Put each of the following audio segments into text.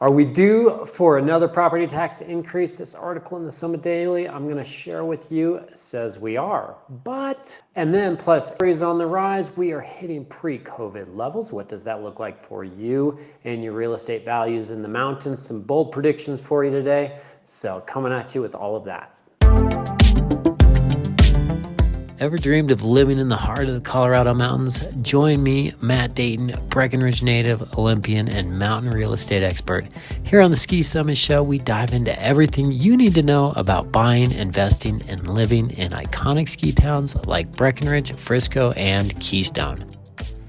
Are we due for another property tax increase? This article in the Summit Daily I'm going to share with you says we are. And then plus is on the rise. We are hitting pre-COVID levels. What does that look like for you and your real estate values in the mountains? Some bold predictions for you today. So coming at you with all of that. Ever dreamed of living in the heart of the Colorado mountains? Join me, Matt Dayton, Breckenridge native, Olympian, and mountain real estate expert. Here on the Ski Summit Show, we dive into everything you need to know about buying, investing, and living in iconic ski towns like Breckenridge, Frisco, and Keystone.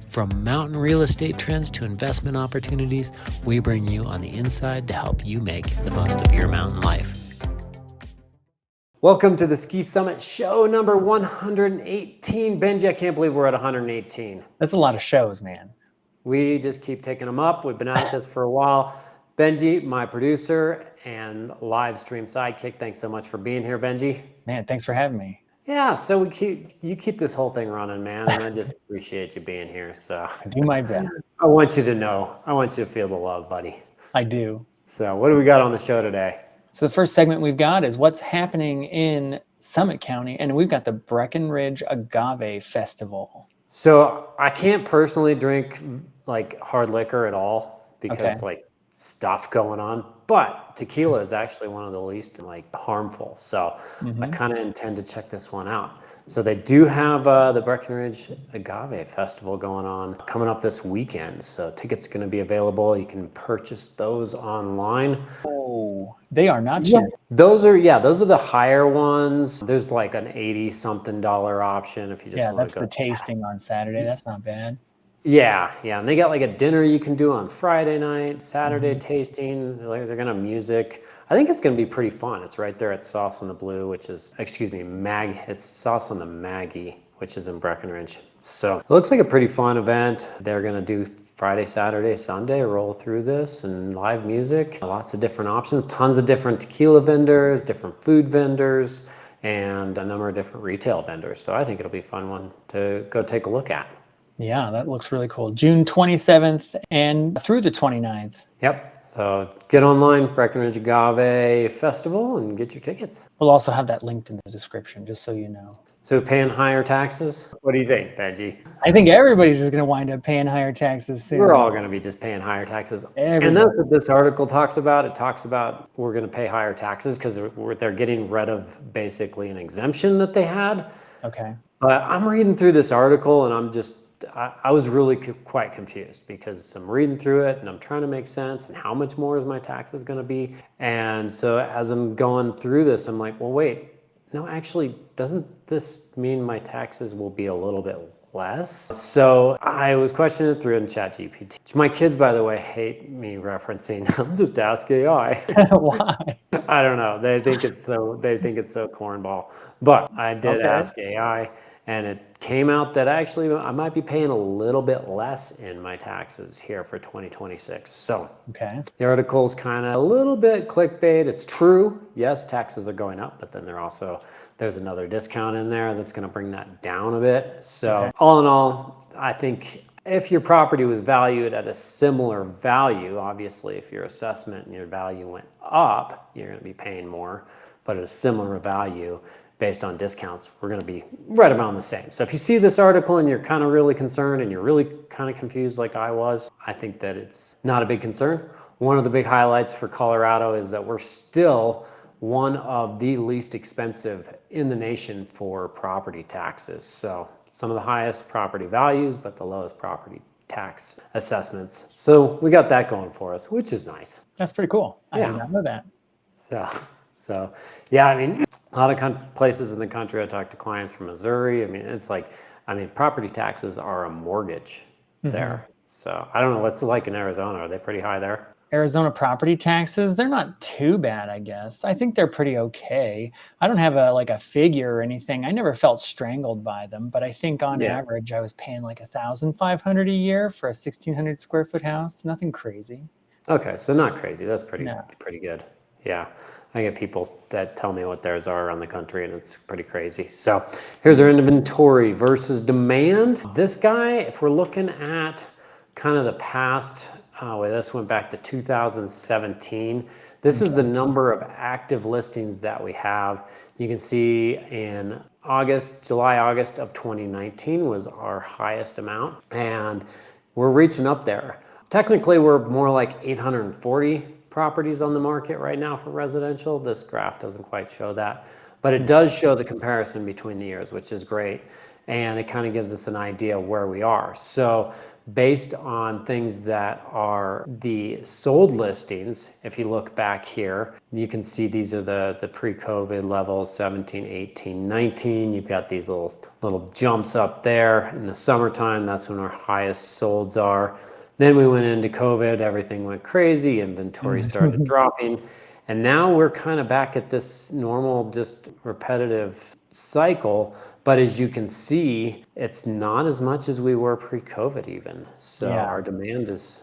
From mountain real estate trends to investment opportunities, we bring you on the inside to help you make the most of your mountain life. Welcome to the Ski Summit Show number 118. Benji, I can't believe we're at 118. That's a lot of shows, man. We just keep taking them up. We've been at this for a while. Benji, my producer and live stream sidekick, thanks so much for being here, Benji. Man, thanks for having me. Yeah, so you keep this whole thing running, man, and I just appreciate you being here. So I do my best. I want you to know. I want you to feel the love, buddy. I do. So what do we got on the show today? So the first segment we've got is what's happening in Summit County, and we've got the Breckenridge Agave Festival. So I can't personally drink like hard liquor at all because like stuff going on, but tequila is actually one of the least like harmful. So I kind of intend to check this one out. So they do have the Breckenridge Agave Festival going on coming up this weekend. So tickets going to be available. You can purchase those online. Oh, they are not cheap. Those are the higher ones. There's like an $80-something option if you just want that's to go. the tasting on Saturday. That's not bad. Yeah, and they got like a dinner you can do on Friday night, Saturday tasting. They're gonna have music. I think it's gonna be pretty fun. It's right there at Sauce on the Blue, which is, it's Sauce on the Maggie, which is in Breckenridge. So it looks like a pretty fun event. They're gonna do Friday, Saturday, Sunday, roll through this and live music. Lots of different options, tons of different tequila vendors, different food vendors, and a number of different retail vendors. So I think it'll be a fun one to go take a look at. Yeah, that looks really cool. June 27th and through the 29th. Yep. So get online, Breckenridge Agave Festival, and get your tickets. We'll also have that linked in the description, just so you know. So paying higher taxes? What do you think, Benji? I think everybody's just going to wind up paying higher taxes soon. We're all going to be just paying higher taxes. Everybody. And that's what this article talks about. It talks about we're going to pay higher taxes because they're getting rid of basically an exemption that they had. Okay. But I'm reading through this article and I was really quite confused because I'm reading through it and I'm trying to make sense and how much more is my taxes going to be. And so as I'm going through this, I'm like, well, wait, no, actually, doesn't this mean my taxes will be a little bit less? So I was questioning it through in ChatGPT. My kids, by the way, hate me referencing, just ask AI. Why? I don't know. They think it's so cornball. But I did ask AI. And it came out that actually I might be paying a little bit less in my taxes here for 2026. So the article's kind of a little bit clickbait. It's true. Yes, taxes are going up, but then there's another discount in there that's going to bring that down a bit. So all in all, I think if your property was valued at a similar value, obviously if your assessment and your value went up, you're going to be paying more, but at a similar value, based on discounts, we're going to be right around the same. So if you see this article and you're kind of really concerned and you're really kind of confused like I was, I think that it's not a big concern. One of the big highlights for Colorado is that we're still one of the least expensive in the nation for property taxes. So some of the highest property values, but the lowest property tax assessments. So we got that going for us, which is nice. That's pretty cool. I did not know that. So yeah, I mean, a lot of places in the country, I talk to clients from Missouri. I mean, it's like, property taxes are a mortgage there. So I don't know what's it like in Arizona. Are they pretty high there? Arizona property taxes, they're not too bad, I guess. I think they're pretty okay. I don't have a figure or anything. I never felt strangled by them, but I think on average I was paying like $1,500 a year for a 1,600 square foot house. Nothing crazy. Okay, so not crazy. That's pretty good. Yeah. I get people that tell me what theirs are around the country, and it's pretty crazy. So here's our inventory versus demand. This guy, if we're looking at kind of the past this went back to 2017. This is the number of active listings that we have. You can see in July, August of 2019 was our highest amount, and we're reaching up there. Technically, we're more like 840 properties on the market right now for residential. This graph doesn't quite show that, but it does show the comparison between the years, which is great. And it kind of gives us an idea of where we are. So based on things that are the sold listings, if you look back here, you can see these are the pre-COVID levels, 17, 18, 19. You've got these little jumps up there in the summertime. That's when our highest solds are. Then we went into COVID, everything went crazy, inventory started dropping. And now we're kind of back at this normal, just repetitive cycle. But as you can see, it's not as much as we were pre-COVID even. So our demand is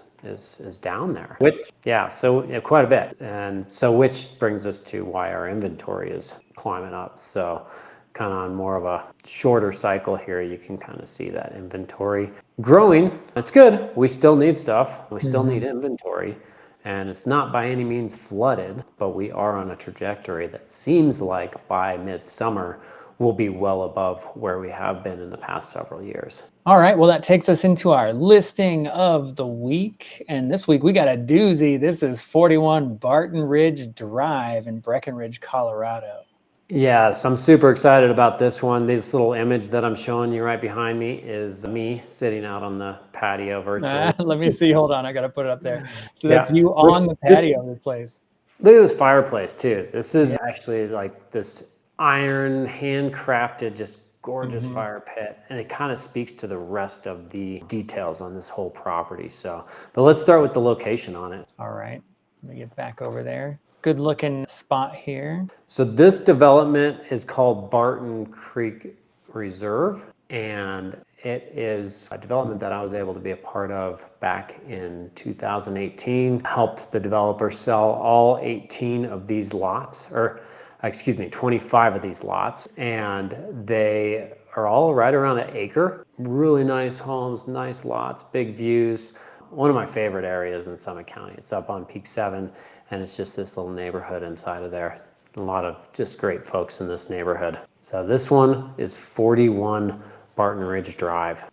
down there, quite a bit. And so which brings us to why our inventory is climbing up. So kind of on more of a shorter cycle here, you can kind of see that inventory growing. That's good. We still need stuff. We still need inventory. And it's not by any means flooded, but we are on a trajectory that seems like by midsummer, we'll be well above where we have been in the past several years. All right, well, that takes us into our listing of the week. And this week we got a doozy. This is 41 Barton Ridge Drive in Breckenridge, Colorado. Yes, I'm super excited about this one. This little image that I'm showing you right behind me is me sitting out on the patio virtually. Let me see, hold on, I gotta put it up there. So that's you on the patio of this place. Look at this fireplace too. This is actually like this iron, handcrafted, just gorgeous fire pit. And it kind of speaks to the rest of the details on this whole property. But let's start with the location on it. All right, let me get back over there. Good looking spot here. So this development is called Barton Creek Reserve, and it is a development that I was able to be a part of back in 2018. Helped the developer sell all 18 of these lots, 25 of these lots, and they are all right around an acre. Really nice homes, nice lots, big views. One of my favorite areas in Summit County. It's up on Peak 7, and it's just this little neighborhood inside of there. A lot of just great folks in this neighborhood. So this one is 41 Barton Ridge Drive.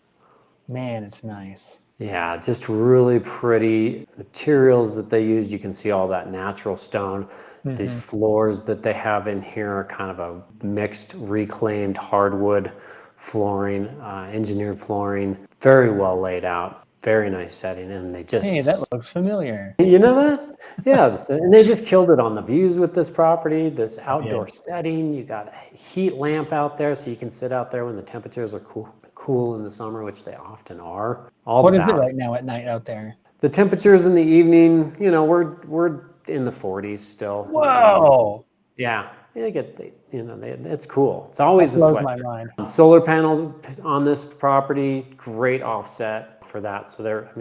Man, it's nice. Yeah, just really pretty materials that they use. You can see all that natural stone. These floors that they have in here are kind of a mixed reclaimed hardwood flooring, engineered flooring, very well laid out. Very nice setting, and they just... Hey, that looks familiar. You know that? Yeah, and they just killed it on the views with this property, this outdoor setting. You got a heat lamp out there, so you can sit out there when the temperatures are cool in the summer, which they often are. What is it right now at night out there? The temperatures in the evening, we're in the 40s still. Whoa! Yeah. It's cool. It's always a sweat. My mind. Solar panels on this property, great offset for that. So their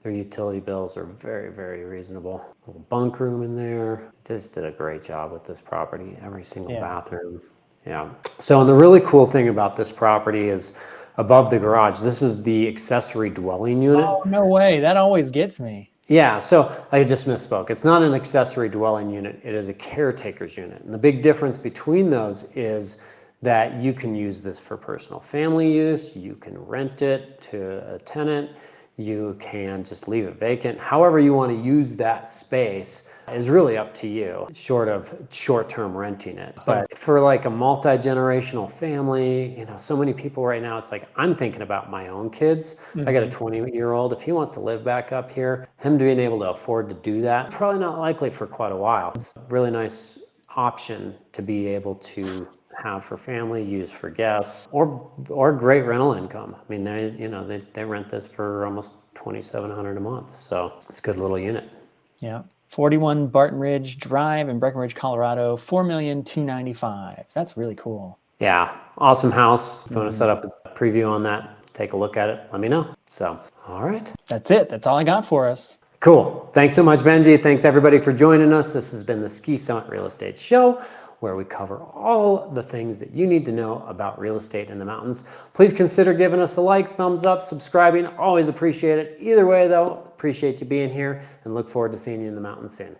utility bills are very, very reasonable. A little bunk room in there. Just did a great job with this property. Every single bathroom. Yeah. So, and the really cool thing about this property is above the garage, this is the accessory dwelling unit. Oh, no way. That always gets me. Yeah, so I just misspoke. It's not an accessory dwelling unit. It is a caretaker's unit. And the big difference between those is that you can use this for personal family use. You can rent it to a tenant. You can just leave it vacant. However you want to use that space is really up to you, short of short-term renting it. But for like a multi-generational family, so many people right now, it's like, I'm thinking about my own kids. I got a 20-year-old. If he wants to live back up here, him being able to afford to do that, probably not likely for quite a while. It's a really nice option to be able to have for family, use for guests, or great rental income. I mean, they rent this for almost $2,700 a month. So it's a good little unit. Yeah. 41 Barton Ridge Drive in Breckenridge, Colorado, $4,295,000. That's really cool. Yeah, awesome house. If you want to set up a preview on that, take a look at it, let me know. So, all right. That's it. That's all I got for us. Cool. Thanks so much, Benji. Thanks everybody for joining us. This has been the Ski Summit Real Estate Show. where we cover all the things that you need to know about real estate in the mountains. Please consider giving us a like, thumbs up, subscribing. Always appreciate it. Either way, though, appreciate you being here and look forward to seeing you in the mountains soon.